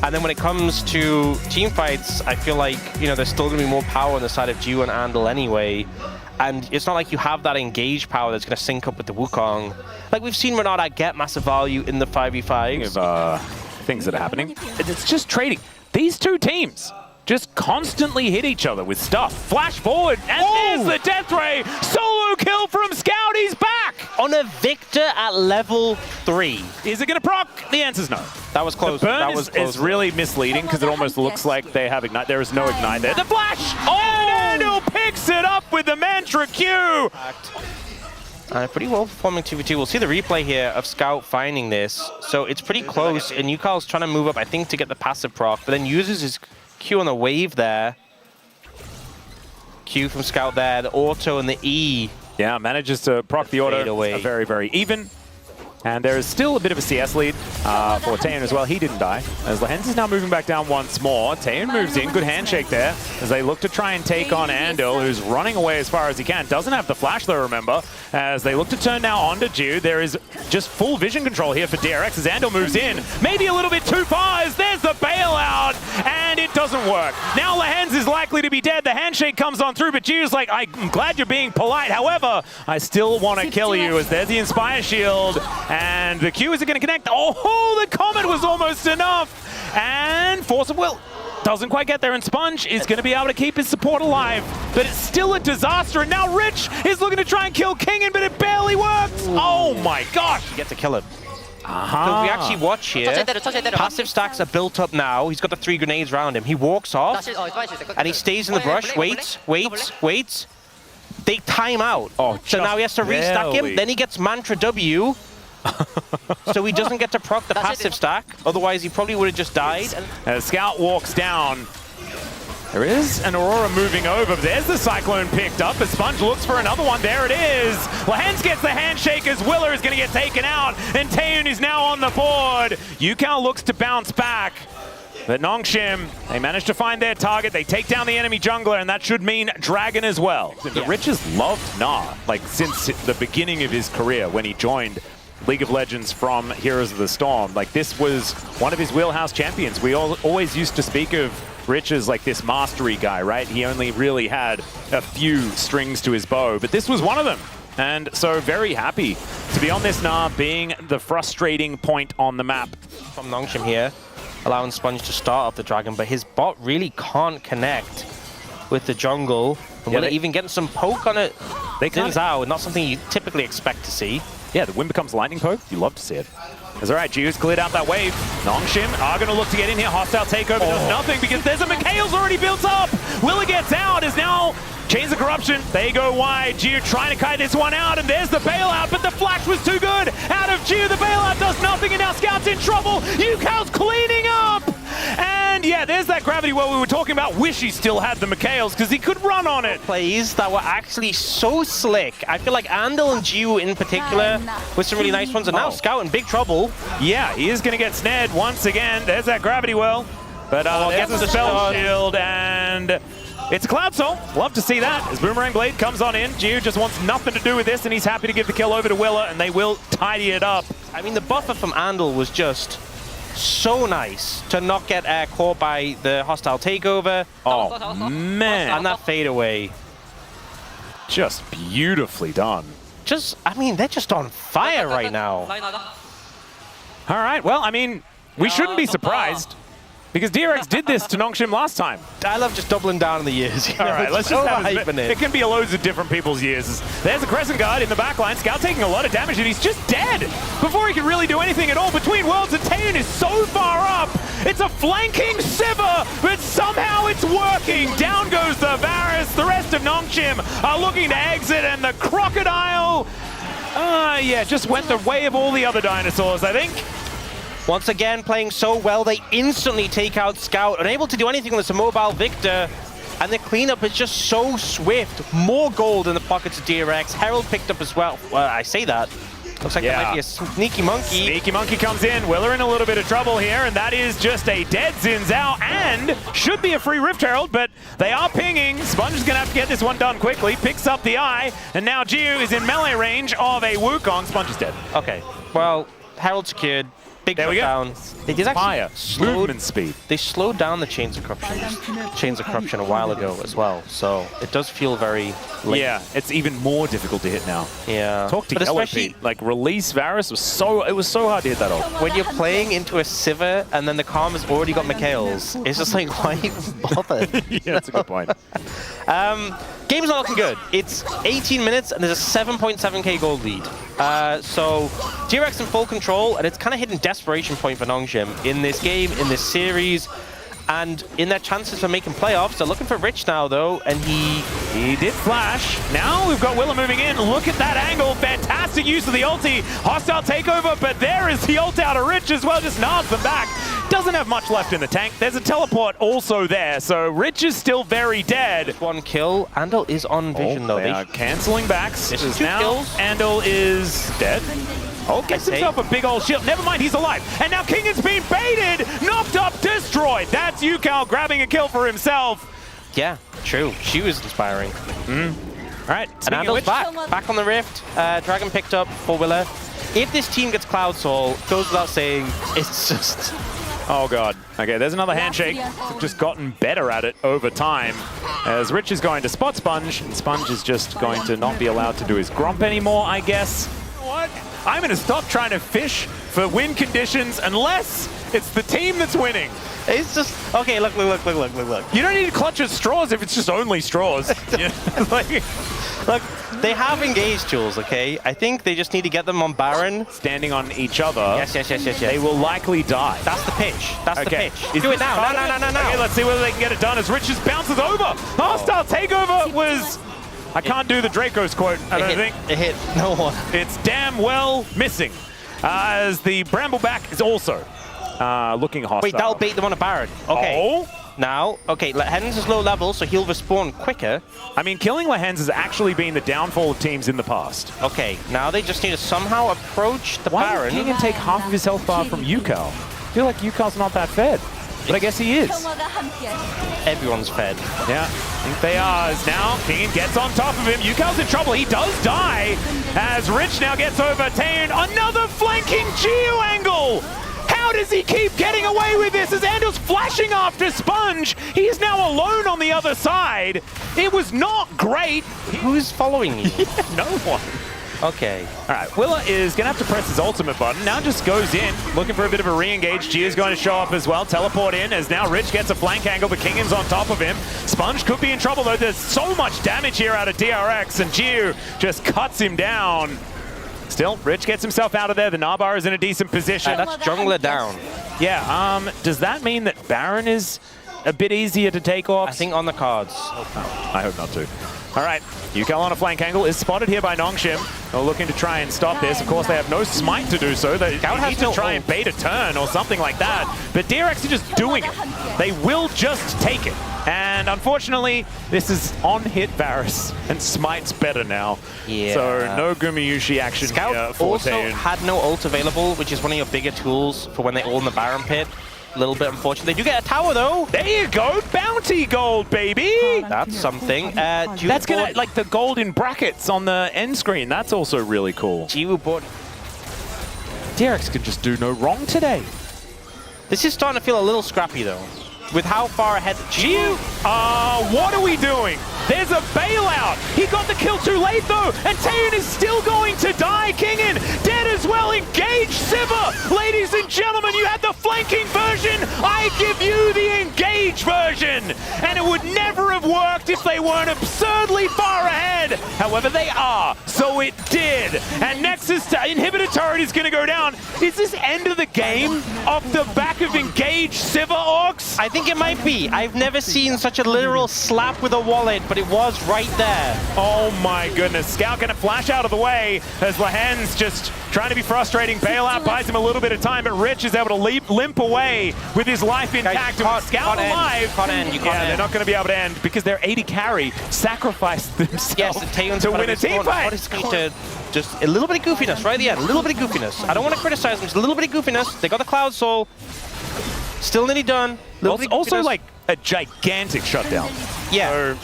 And then when it comes to team fights, I feel like, you know, there's still going to be more power on the side of Jiu and Andal anyway. And it's not like you have that engage power that's going to sync up with the Wukong. Like, we've seen Renata get massive value in the 5v5s. Of things that are happening. It's just trading. These two teams just constantly hit each other with stuff. Flash forward, and there's the death ray. Solo kill from Scout, he's back! On a Victor at level 3. Is it going to proc? The answer's no. That was close. The burn that was close. is really misleading because it almost looks like they have Ignite. There is no Ignite there. The flash! Oh! And Andal picks it up with the Mantra Q! Pretty well performing 2v2. We'll see the replay here of Scout finding this. So it's pretty close, and Yukal's trying to move up, I think, to get the passive proc, but then uses his Q on the wave there. Q from Scout there, the auto and the E. Yeah, manages to proc the auto. Very, very even. And there is still a bit of a CS lead for Taeyeon as well. He didn't die. As Lehens is now moving back down once more. Taeyeon moves in. Good handshake there as they look to try and take on Andal, who's running away as far as he can. Doesn't have the flash though, remember. As they look to turn now onto Jiu. There is just full vision control here for DRX as Andal moves in. Maybe a little bit too far as there's the bailout. And it doesn't work. Now Lehens is likely to be dead. The handshake comes on through, but Jiu's like, I'm glad you're being polite. However, I still want to kill you as there's the Inspire Shield. And the Q, is it going to connect? Oh, the Comet was almost enough. And Force of Will doesn't quite get there, and Sponge is going to be able to keep his support alive. But it's still a disaster, and now Rich is looking to try and kill Kingen, but it barely works. Ooh. Oh my gosh. You get to kill him. So if we actually watch here, passive stacks are built up now. He's got the 3 grenades around him. He walks off, and he stays in the brush, waits. They time out. Oh, so now he has to restack him. Then he gets Mantra W. So he doesn't get to proc the passive stack. Otherwise, he probably would have just died. As Scout walks down, there is an Aurora moving over. There's the Cyclone picked up. As Sponge looks for another one. There it is. Lehens gets the handshake as Willer is going to get taken out. And Taeyeon is now on the board. Yukao looks to bounce back. But Nongshim, they manage to find their target. They take down the enemy jungler, and that should mean Dragon as well. The Rich has loved Na, like since the beginning of his career when he joined League of Legends from Heroes of the Storm. Like, this was one of his wheelhouse champions. We always used to speak of Rich as like this mastery guy, right? He only really had a few strings to his bow, but this was one of them. And so very happy to be on this Na, being the frustrating point on the map. From Nongshim here, allowing Sponge to start off the Dragon, but his bot really can't connect with the jungle. And will it even get some poke on it? They Zins out, not something you typically expect to see. Yeah, the win becomes lightning poke. You love to see it. That's all right, Jiu's cleared out that wave. Nongshim are going to look to get in here. Hostile takeover does nothing because there's a Mikhail's already built up. Willa gets out, is now Chains of Corruption. They go wide. Jiu trying to kite this one out, and there's the bailout, but the flash was too good. Out of Jiu, the bailout does nothing, and now Scout's in trouble. Yukao's cleaning up. And yeah, there's that gravity well we were talking about. Wish he still had the Mikhail's because he could run on it. Plays that were actually so slick. I feel like Andal and Jiu in particular with some really nice ones, and now Scout in big trouble. Yeah, he is going to get snared once again. There's that gravity well. But there's the spell shield, and it's a Cloud Soul. Love to see that. As Boomerang Blade comes on in, Jiu just wants nothing to do with this, and he's happy to give the kill over to Willa, and they will tidy it up. I mean, the buffer from Andal was just so nice to not get caught by the hostile takeover. Oh, man. And that fade away. Just beautifully done. I mean, they're just on fire right now. All right, well, I mean, we shouldn't be surprised because DRX did this to Nongshim last time. I love just doubling down on the years. All right, let's just have it can be loads of different people's years. There's a Crescent Guard in the backline. Scout taking a lot of damage, and he's just dead before he can really do anything at all. Between Worlds, and Taeyeon is so far up. It's a flanking Sivir, but somehow it's working. Down goes the Varus. The rest of Nongshim are looking to exit, and the Crocodile, yeah, just went the way of all the other dinosaurs, I think. Once again, playing so well, they instantly take out Scout, unable to do anything with a mobile Victor, and the cleanup is just so swift. More gold in the pockets of DRX. Herald picked up as well. Well, I say that. Looks like there might be a sneaky monkey. Sneaky monkey comes in. Willer in a little bit of trouble here, and that is just a dead Xin Zhao, and should be a free Rift Herald, but they are pinging. Sponge is going to have to get this one done quickly. Picks up the eye, and now Jiu is in melee range of a Wukong. Sponge is dead. Okay, well, Herald secured. Big there we down. go. They did Fire. actually Movement speed. They slowed down the Chains of Corruption a while ago as well, so it does feel very late. Yeah, it's even more difficult to hit now. Yeah. Talk to but Yellow especially Pete. Like, release Varus was so hard to hit that off. when you're playing into a Sivir and then the Calm has already got Mikhail's, it's just like, why even bother? Yeah, that's a good point. Game's not looking good. It's 18 minutes and there's a 7.7k gold lead. So DRX in full control, and it's kind of hitting desperation point for Nongshim in this game, in this series, and in their chances for making playoffs. They're looking for Rich now, though, and he did flash. Now we've got Willa moving in. Look at that angle. Fantastic use of the ulti. Hostile takeover, but there is the ult out of Rich as well. Just nods them back. Doesn't have much left in the tank. There's a teleport also there, so Rich is still very dead. One kill. Andal is on vision, though. They are canceling backs. This is 2 now kills. Andal is dead. Oh, gets himself a big old shield. Never mind, he's alive. And now King has been baited, knocked up, destroyed. That's Yukal grabbing a kill for himself. Yeah, true. She was inspiring. All right, and Andal's back on the Rift. Dragon picked up for Willa. If this team gets Cloud Soul, goes without saying, it's just... Oh god. Okay, there's another handshake. We've just gotten better at it over time. As Rich is going to spot Sponge, and Sponge is just going to not be allowed to do his Gromp anymore, I guess. What? I'm going to stop trying to fish for win conditions unless it's the team that's winning. It's just... Okay, look. You don't need to clutch at straws if it's just only straws. Look, they have engaged tools, okay? I think they just need to get them on Baron. Standing on each other. Yes. They will likely die. That's the pitch. That's the pitch. Do it now. No. Okay, let's see whether they can get it done as Rich just bounces over. Hostile takeover was... I can't do the Draco's quote, I don't think. It hit no one. It's damn well missing. As the Brambleback is also looking hostile. Wait, that'll bait them on a Baron. Okay. Oh. Now, okay, Lehens is low level, so he'll respawn quicker. I mean, killing Lehens has actually been the downfall of teams in the past. Okay, now they just need to somehow approach the Baron. Why did King take half of his health bar from Yukal? I feel like Yukal's not that fed. But I guess he is. Everyone's fed. Yeah, I think they are. As now King gets on top of him. Yukal's in trouble. He does die. As Rich now gets over Taeun. Another flanking Geo angle. How does he keep getting away with this as Andal's flashing after Sponge? He is now alone on the other side. It was not great. Who's following you? No one. Okay. All right, Willa is going to have to press his ultimate button. Now just goes in, looking for a bit of a re-engage. Gio's going to show up as well. Teleport in as now Rich gets a flank angle, but Kingham's on top of him. Sponge could be in trouble, though. There's so much damage here out of DRX, and Gio just cuts him down. Still, Rich gets himself out of there. The Nabar is in a decent position. That's jungler down. Yeah, does that mean that Baron is a bit easier to take off? I think on the cards. I hope not too. All right, Yukal on a flank angle is spotted here by Nongshim. They're looking to try and stop this. Of course, they have no smite to do so. They need to try and bait a turn or something like that. But DRX are just doing it. They will just take it. And unfortunately, this is on-hit Varus, and smite's better now. Yeah. So no Gumayushi action Scout here for also Taeun. had no ult available, which is one of your bigger tools for when they're all in the Baron pit. A little bit unfortunate. They do get a tower, though. There you go. Bounty gold, baby. That's something. That's going to, like, the gold in brackets on the end screen. That's also really cool. Jiwoo bought... DRX could just do no wrong today. This is starting to feel a little scrappy, though. With how far ahead... Jiwoo, what are we doing? There's a bailout. He got the kill too late, though, and Taeun is still going to die. Kingin dead as well. Engage Sivir. Ladies and gentlemen, you had the flanking version. I give you the engage version. And it would never have worked if they weren't absurdly far ahead. However, they are, so it did. And Nexus inhibitor turret is going to go down. Is this end of the game off the back of engage Sivir, Orcs? I think it might be. I've never seen such a literal slap with a wallet, but it was right there. Oh my goodness. Scout gonna flash out of the way as Lehens just trying to be frustrating. Bailout buys him a little bit of time, but Rich is able to limp away with his life intact. Scout alive. They're not going to be able to end because their 80 carry sacrificed themselves to win a team fight. Just a little bit of goofiness right at the end. A little bit of goofiness. I don't want to criticize them. Just a little bit of goofiness. They got the Cloud Soul. Still nearly done. Also, like a gigantic shutdown. Yeah,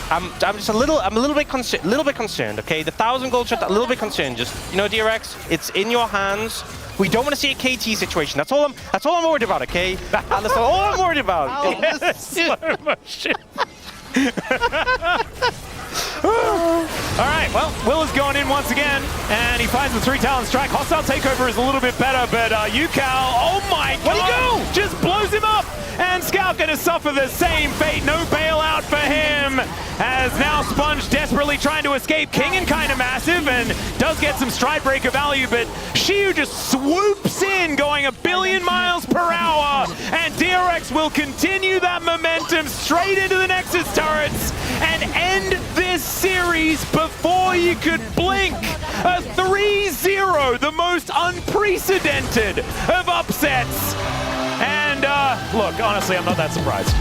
I'm a little bit concerned. Okay, the 1,000 gold shutdown. A little bit concerned. Just DRX, it's in your hands. We don't want to see a KT situation. That's all I'm worried about, okay? That's all I'm worried about. Slow motion. All right, well, Will is going in once again, and he finds the 3 talent strike. Hostile takeover is a little bit better, but Yukao, oh my god, where'd he go? Just blows him up, and Scout gonna suffer the same fate. No bailout for him, as now Sponge desperately trying to escape. Kingen kind of massive, and does get some stride breaker value, but Shiu just swoops in, going 1 billion miles per hour, and DRX will continue that momentum straight into the Nexus turrets, and end this series before you could blink. A 3-0, the most unprecedented of upsets. And look, honestly, I'm not that surprised.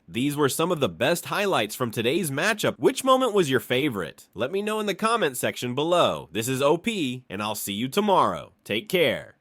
These were some of the best highlights from today's matchup. Which moment was your favorite? Let me know in the comment section below. This is OP, and I'll see you tomorrow. Take care.